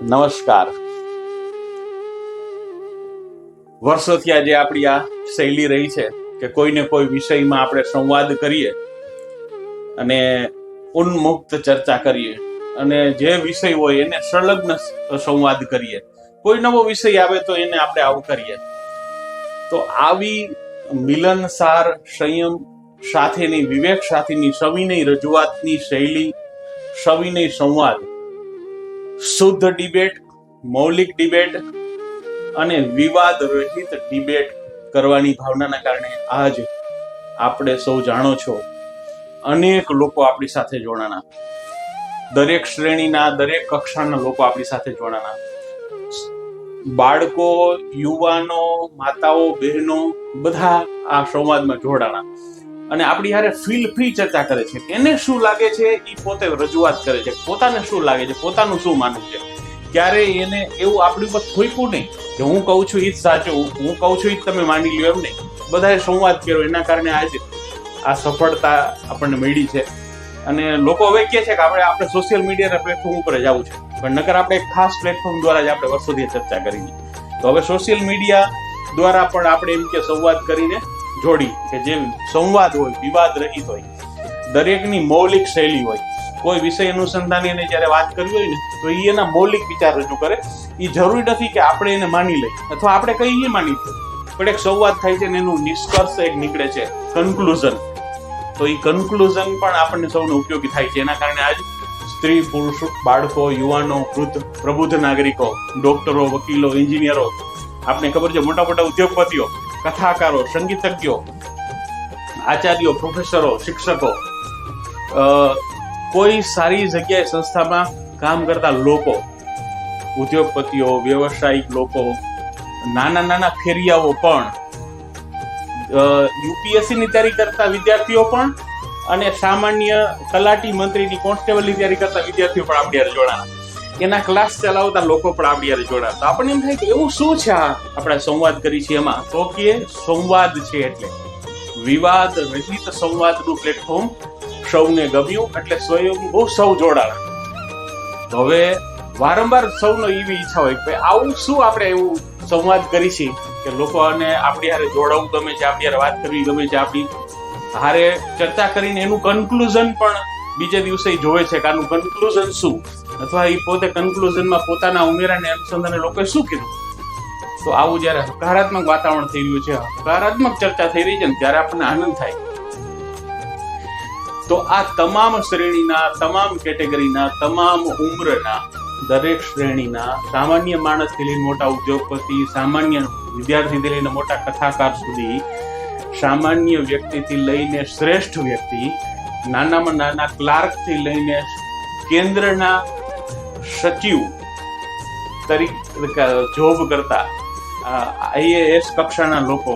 નમસ્કાર. વર્ષોથી આજે આપણી આ શૈલી રહી છે કે કોઈને કોઈ વિષયમાં આપણે સંવાદ કરીએ અને ઉન્મુક્ત ચર્ચા કરીએ અને જે વિષય હોય એને સંલગ્ન સંવાદ કરીએ. કોઈ નવો વિષય આવે તો એને આપણે આવકારીએ. તો આવી મિલનસાર સંયમ સાથેની વિવેક સાથેની સવિનય રજૂઆતની શૈલી, સવિનય સંવાદ, શુદ્ધ ડિબેટ, મૌલિક ડિબેટ અને વિવાદ રહિત ડિબેટ કરવાની ભાવનાના કારણે આજ આપણે સૌ જાણો છો અનેક લોકો આપણી સાથે જોડાણા, દરેક શ્રેણીના, દરેક કક્ષાના લોકો આપણી સાથે જોડાણા. બાળકો, યુવાનો, માતાઓ, બહેનો બધા આ સંવાદમાં જોડાણા અને આપણી હારે ફીલ ફ્રી ચર્ચા કરે છે. એને શું લાગે છે એ પોતે રજૂઆત કરે છે, પોતાને શું લાગે છે, પોતાનું શું માનવું છે. ક્યારેય એને એવું આપણી ઉપર થોઈકું નહીં કે હું કહું છું એ જ સાચું, હું કહું છું એ જ તમે માની લ્યો, એમ નહીં. બધાએ સંવાદ કર્યો, એના કારણે આજે આ સફળતા આપણને મળી છે. અને લોકો હવે કહે છે કે આપણે સોશિયલ મીડિયાના પ્લેટફોર્મ ઉપર જ આવું છે, પણ નકર આપણે એક ખાસ પ્લેટફોર્મ દ્વારા જ આપણે વર્ષોથી ચર્ચા કરી. તો હવે સોશિયલ મીડિયા દ્વારા પણ આપણે એમ કે સંવાદ કરીને જોડી કે જે સંવાદ હોય, વિવાદ રહિત હોય, દરેકની મૌલિક શૈલી હોય. કોઈ વિષય અનુસંધાને એને જ્યારે વાત કરવી હોય ને તો એ એના મૌલિક વિચાર રજૂ કરે. એ જરૂરી નથી કે આપણે એને માની લઈએ અથવા આપણે કઈ માની લઈએ, પણ એક સંવાદ થાય છે ને એનું નિષ્કર્ષ એક નીકળે છે, કન્ક્લુઝન. તો એ કન્ક્લુઝન પણ આપણને સૌને ઉપયોગી થાય છે. એના કારણે આજ સ્ત્રી, પુરુષ, બાળકો, યુવાનો, વૃદ્ધ, પ્રબુદ્ધ નાગરિકો, ડોક્ટરો, વકીલો, એન્જિનિયરો, આપને ખબર છે મોટા મોટા ઉદ્યોગપતિઓ, કથાકારો, સંગીતજ્ઞો, આચાર્યો, પ્રોફેસરો, શિક્ષકો, કોઈ સારી જગ્યાએ સંસ્થામાં કામ કરતા લોકો, ઉદ્યોગપતિઓ, વ્યવસાયિક લોકો, નાના નાના ફેરિયાઓ પણ, યુપીએસસી ની તૈયારી કરતા વિદ્યાર્થીઓ પણ અને સામાન્ય તલાટી, મંત્રીની, કોન્સ્ટેબલની તૈયારી કરતા વિદ્યાર્થીઓ પણ આપણી હારે જોડાણા. એના ક્લાસ ચલાવતા લોકો પણ આપણી હારે જોડાણા. તો આપણને એમ થાય કે એવું શું છે આ આપણે સંવાદ કરી છે એમાં? તો કે સંવાદ છે એટલે વિવાદ રહિત સંવાદનું પ્લેટફોર્મ સૌને ગમ્યું એટલે સ્વયં બહુ સૌ જોડાણા. તો હવે વારંવાર સૌનો એવી ઈચ્છા હોય કે આવું શું આપણે એવું સંવાદ કરી છે કે લોકોને આપણી હારે જોડાવું ગમે છે, આપણી હારે વાત કરવી ગમે છે, આપણી હારે ચર્ચા કરીને એનું કન્ક્લુઝન પણ બીજે દિવસે જોવે છે કે આનું કન્ક્લુઝન શું, અથવા એ પોતે કન્ક્લુઝનમાં પોતાના ઉમેરાને અનુસંધાને લોકોએ શું કીધું. તો આવું જયારે હકારાત્મક વાતાવરણ થઈ રહ્યું છે, હકારાત્મક ચર્ચા થઈ રહી છે ને ત્યારે આપણને આનંદ થાય. તો આ તમામ શ્રેણીના, તમામ કેટેગરીના, તમામ ઉંમરના, દરેક શ્રેણીના, સામાન્ય માણસથી લઈને મોટા ઉદ્યોગપતિ, સામાન્ય વિદ્યાર્થીથી લઈને મોટા કથાકાર સુધી, સામાન્ય વ્યક્તિથી લઈને શ્રેષ્ઠ વ્યક્તિ, નાનામાં નાના ક્લાર્કથી લઈને કેન્દ્રના સચિવ તરીકે જોબ કરતા આઈએએસ કક્ષાના લોકો,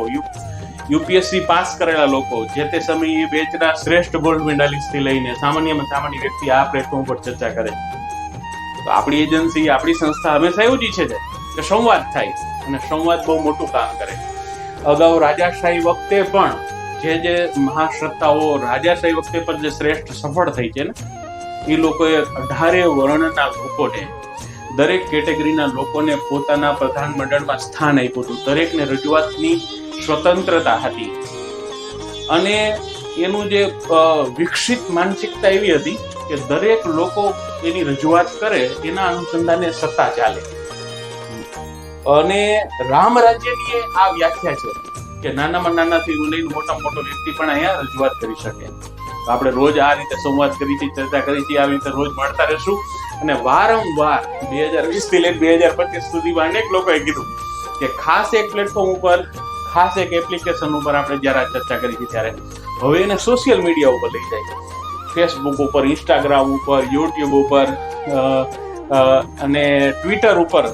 યુપીએસસી પાસ કરેલા લોકો, જે તે સમયે બેચના શ્રેષ્ઠ ગોલ્ડ મેડાલિસ્ટથી લઈને સામાન્યમાં સામાન્ય વ્યક્તિ આ પ્લેટફોર્મ પર ચર્ચા કરે. તો આપણી એજન્સી, આપણી સંસ્થા હંમેશા એવું જ ઈચ્છે છે કે સંવાદ થાય અને સંવાદ બહુ મોટું કામ કરે. અગાઉ રાજાશાહી વખતે પણ જે મહાસત્તાઓ રાજાશાહી વખતે પણ જે શ્રેષ્ઠ સફળ થઈ છે ને, એ લોકોએ 18 વર્ણના લોકોને, દરેક કેટેગરીના લોકોને પોતાના પ્રધાનમંડળમાં સ્થાન આપ્યું હતું. દરેકને રજૂઆતની સ્વતંત્રતા હતી અને એનું જે વિકસિત માનસિકતા એવી હતી કે દરેક લોકો એની રજૂઆત કરે એના અનુસંધાને સત્તા ચાલે. અને રામ રાજ્યની આ વ્યાખ્યા છે કે નાનામાં નાનાથી લઈને મોટા મોટો વ્યક્તિ પણ અહીંયા રજૂઆત કરી શકે. તો આપણે રોજ આ રીતે સંવાદ કરી છે, ચર્ચા કરી છે, આવી રીતે રોજ મળતા રહેશું. અને વારંવાર 2020 થી લઈને 2025 સુધીમાં અનેક લોકોએ કીધું કે ખાસ એક પ્લેટફોર્મ ઉપર, ખાસ એક એપ્લિકેશન ઉપર આપણે જ્યારે આ ચર્ચા કરી છે ત્યારે હવે એને સોશિયલ મીડિયા ઉપર લઈ જાય, ફેસબુક ઉપર, ઇન્સ્ટાગ્રામ ઉપર, યુટ્યુબ ઉપર અને ટ્વિટર ઉપર,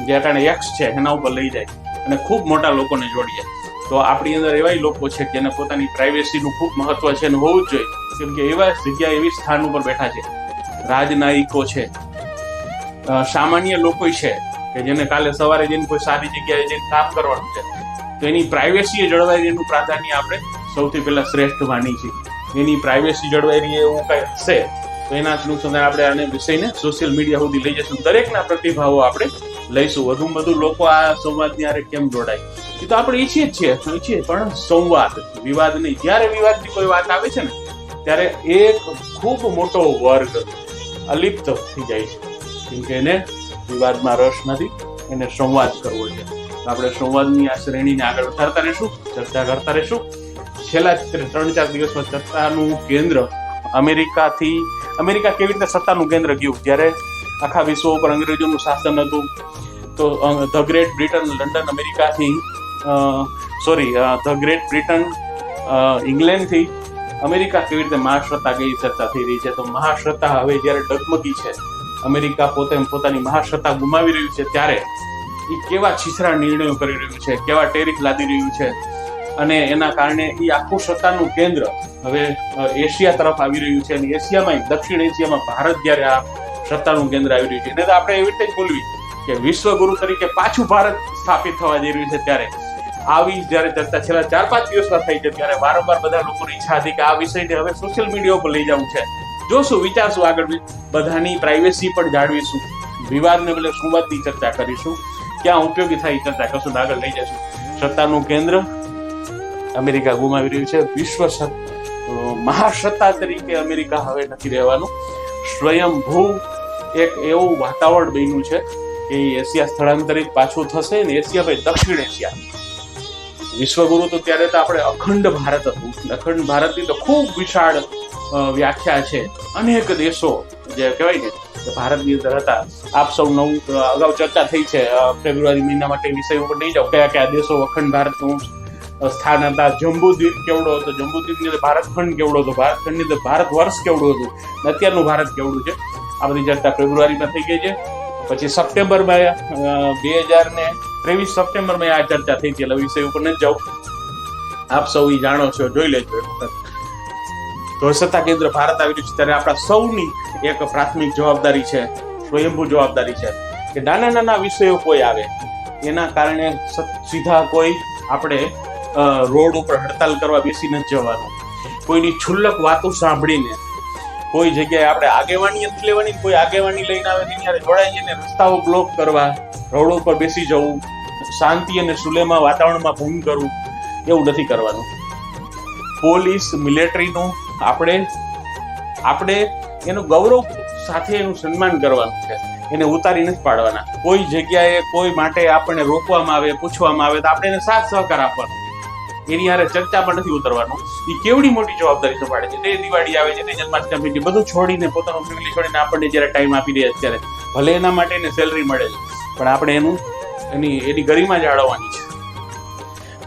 જે અટાણે એક્સ છે એના ઉપર લઈ જાય અને ખૂબ મોટા લોકોને જોડીએ. તો આપણી અંદર એવા લોકો છે કે એને પોતાની પ્રાઇવેસીનું ખૂબ મહત્વ છે અને હોવું જ જોઈએ, કેમ કે એવા જગ્યા, એવી સ્થાન ઉપર બેઠા છે, રાજનાયિકો છે, સામાન્ય લોકો છે કે જેને કાલે સવારે જઈને કોઈ સારી જગ્યાએ જઈને કામ કરવાનું છે, તો એની પ્રાઇવેસી જળવાઈ એનું પ્રાધાન્ય આપણે સૌથી પહેલા શ્રેષ્ઠ માની છીએ. એની પ્રાઇવેસી જળવાઈ રહી એવું કઈ હશે તો એના અનુસંધાને આપણે આને વિષયને સોશિયલ મીડિયા સુધી લઈ જઈશું. દરેકના પ્રતિભાવો આપણે લઈશું. વધુમાં વધુ લોકો આ સંવાદની હારે કેમ જોડાય એ તો આપણે ઈચ્છીએ જ છીએ, પણ સંવાદ, વિવાદ નહીં. જ્યારે વિવાદની કોઈ વાત આવે છે ને ત્યારે એક ખૂબ મોટો વર્ગ અલિપ્ત થઈ જાય છે, કેમ કે એને વિવાદમાં રસ નથી, એને સંવાદ કરવો છે. આપણે સંવાદની આ શ્રેણીને આગળ વધારતા રહીશું, ચર્ચા કરતા રહીશું. છેલ્લા 3-4 દિવસમાં ચર્ચાનું કેન્દ્ર અમેરિકા કેવી રીતે સત્તાનું કેન્દ્ર ગયું. જ્યારે આખા વિશ્વ ઉપર અંગ્રેજોનું શાસન હતું તો ધ ગ્રેટ બ્રિટન લંડન અમેરિકાથી ધ ગ્રેટ બ્રિટન ઇંગ્લેન્ડથી અમેરિકા કેવી રીતે મહાસત્તા ગઈ ચર્ચા થઈ રહી છે. તો મહાસત્તા હવે જ્યારે ડગમગી છે, અમેરિકા પોતાની મહાસત્તા ગુમાવી રહ્યું છે, ત્યારે એ કેવા છીછરા નિર્ણયો કરી રહ્યું છે, કેવા ટેરિફ લાદી રહ્યું છે, અને એના કારણે એ આખું સત્તાનું કેન્દ્ર હવે એશિયા તરફ આવી રહ્યું છે. અને એશિયામાં, દક્ષિણ એશિયામાં ભારત જ્યારે આ સત્તાનું કેન્દ્ર આવી રહ્યું છે, એને તો આપણે એવી રીતે જ બોલવી કે વિશ્વગુરુ તરીકે પાછું ભારત સ્થાપિત થવા જઈ રહ્યું છે. ત્યારે આવી જ્યારે ચર્ચા છેલ્લા 4-5 દિવસમાં થઈ છે, ત્યારે વારંવાર બધા લોકોની ઈચ્છા હતી કે આ વિષયને હવે સોશિયલ મીડિયા ઉપર લઈ જવું છે. જોશું, વિચારશું, આગળ બધાની પ્રાઇવેસી પણ જાળવીશું, વિવાદને બદલે સંવાદની ચર્ચા કરીશું, ક્યાં ઉપયોગી થાય ચર્ચા કરશું, આગળ લઈ જશું. સત્તાનું કેન્દ્ર અમેરિકા ગુમાવી રહ્યું છે. વિશ્વ મહાસત્તા તરીકે અમેરિકા હવે નથી રહેવાનું. સ્વયંભૂ એક એવું વાતાવરણ બન્યું છે કે એશિયા સ્થળાંતરિત પાછું થશે, ને એશિયા ભાઈ દક્ષિણ એશિયા. વિશ્વગુરુ તો ત્યારે તો આપણે અખંડ ભારત હતું. અખંડ ભારતની તો ખૂબ વિશાળ વ્યાખ્યા છે. અનેક દેશો જે કહેવાય ને ભારતની અંદર હતા. આપ સૌ અગાઉ ચર્ચા થઈ છે, ફેબ્રુઆરી મહિનામાં તે વિષય ઉપર નહીં જાઓ, કયા કયા દેશો અખંડ ભારતનું સ્થાન હતા. જંબુદ્વીપ કેવડો હતો, જંબુદ્વીપની અંદર ભારતખંડ કેવડો હતો, ભારતખંડની અંદર ભારત વર્ષ કેવડું હતું, અત્યારનું ભારત કેવડું છે. આ બધી ચર્ચા ફેબ્રુઆરીમાં થઈ ગઈ છે. પછી સપ્ટેમ્બરમાં 2023 સપ્ટેમ્બરમાં આ ચર્ચા થઈ હતી. એટલે વિષય ઉપર નથી જાઉં, આપ સૌ જાણો છો, જોઈ લેજો. તો સત્તા કેન્દ્ર ભારત આવી રહ્યું છે, ત્યારે આપણા સૌની એક પ્રાથમિક જવાબદારી છે, સ્વયંભૂ જવાબદારી છે કે નાના નાના વિષયો કોઈ આવે એના કારણે સીધા કોઈ આપણે રોડ ઉપર હડતાલ કરવા બેસી નથી જવાનું. કોઈની છુલ્લક વાતો સાંભળીને કોઈ જગ્યાએ આપણે આગેવાની નથી લેવાની. કોઈ આગેવાની લઈને આવે તેની હારે જોડાઈ જઈને રસ્તાઓ બ્લોક કરવા, રોડ ઉપર બેસી જવું, શાંતિ અને સુલેમાં વાતાવરણમાં ભંગ કરવું, એવું નથી કરવાનું. પોલીસ, મિલિટરીનું આપણે એનું ગૌરવ સાથે એનું સન્માન કરવાનું છે, એને ઉતારી નથી પાડવાના. કોઈ જગ્યાએ કોઈ માટે આપણને રોકવામાં આવે, પૂછવામાં આવે તો આપણે એને સાથ સહકાર આપવાનો, એની હારે ચર્ચામાં નથી ઉતરવાનું. એ કેવડી મોટી જવાબદારી સંભાળે છે. તે દિવાળી આવે છે, તે જન્માષ્ટમી, બધું છોડીને, પોતાનું ફેમિલી છોડીને આપણને જયારે ટાઈમ આપી રહ્યા છે, ત્યારે ભલે એના માટે એને સેલરી મળે છે, પણ આપણે એની ગરિમા જાળવવાની છે.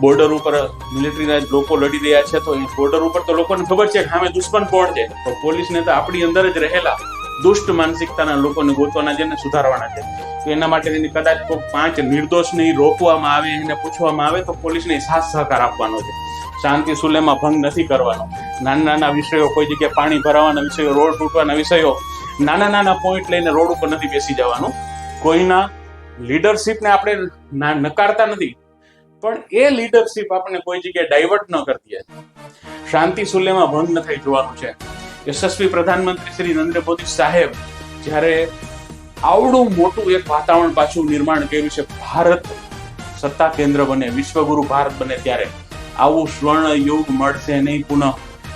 બોર્ડર ઉપર મિલિટરીના લોકો લડી રહ્યા છે, તો બોર્ડર ઉપર તો લોકોને ખબર છે કે સામે દુશ્મન કોણ છે, તો પોલીસને તો આપણી અંદર જ રહેલા દુષ્ટ માનસિકતાના લોકોને ગોતવાના છે, એને સુધારવાના છે. તો એના માટે એની કદાચ 5 નિર્દોષને રોકવામાં આવે, એને પૂછવામાં આવે, તો પોલીસને સાથ સહકાર આપવાનો છે. શાંતિ સુલેમાં ભંગ નથી કરવાનો. નાના નાના વિષયો, કોઈ જગ્યાએ પાણી ભરાવાના વિષયો, રોડ તૂટવાના વિષયો, નાના નાના પોઈન્ટ લઈને રોડ ઉપર નથી બેસી જવાનું. કોઈના લીડરશીપને આપણે નકારતા નથી, પણ એ લીડરશીપ આપણને કોઈ જગ્યાએ ડાયવર્ટ ન કરતી હોય. શાંતિ સુલેમાં ભંગ ન થઈ જોવાનું છે. યશસ્વી પ્રધાનમંત્રી શ્રી નરેન્દ્ર મોદી સાહેબ જ્યારે આવડું મોટું એક વાતાવરણ પાછું નિર્માણ કર્યું છે, ભારત સત્તા કેન્દ્ર બને, વિશ્વગુરુ ભારત બને, ત્યારે આવું સ્વર્ણ યુગ મળશે નહીં પુનઃ.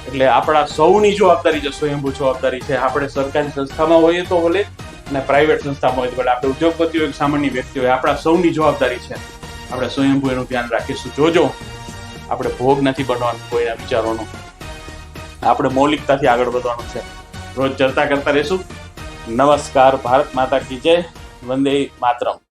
એટલે આપણા સૌની જવાબદારી છે, સ્વયંભૂ જવાબદારી છે. આપણે સરકારી સંસ્થામાં હોઈએ તો ભલે, અને પ્રાઇવેટ સંસ્થામાં હોય તો ભલે, આપણે ઉદ્યોગપતિઓ, એક સામાન્ય વ્યક્તિ હોય, આપણા સૌની જવાબદારી છે. આપણે સ્વયંભૂ એનું ધ્યાન રાખીશું. જોજો, આપણે ભોગ નથી બનવાનું કોઈના વિચારોનો, આપણે મૌલિકતાથી આગળ વધવાનું છે. રોજ ચર્ચા કરતા રહીશું. નમસ્કાર. ભારત માતા કી જય. વંદે માતરમ.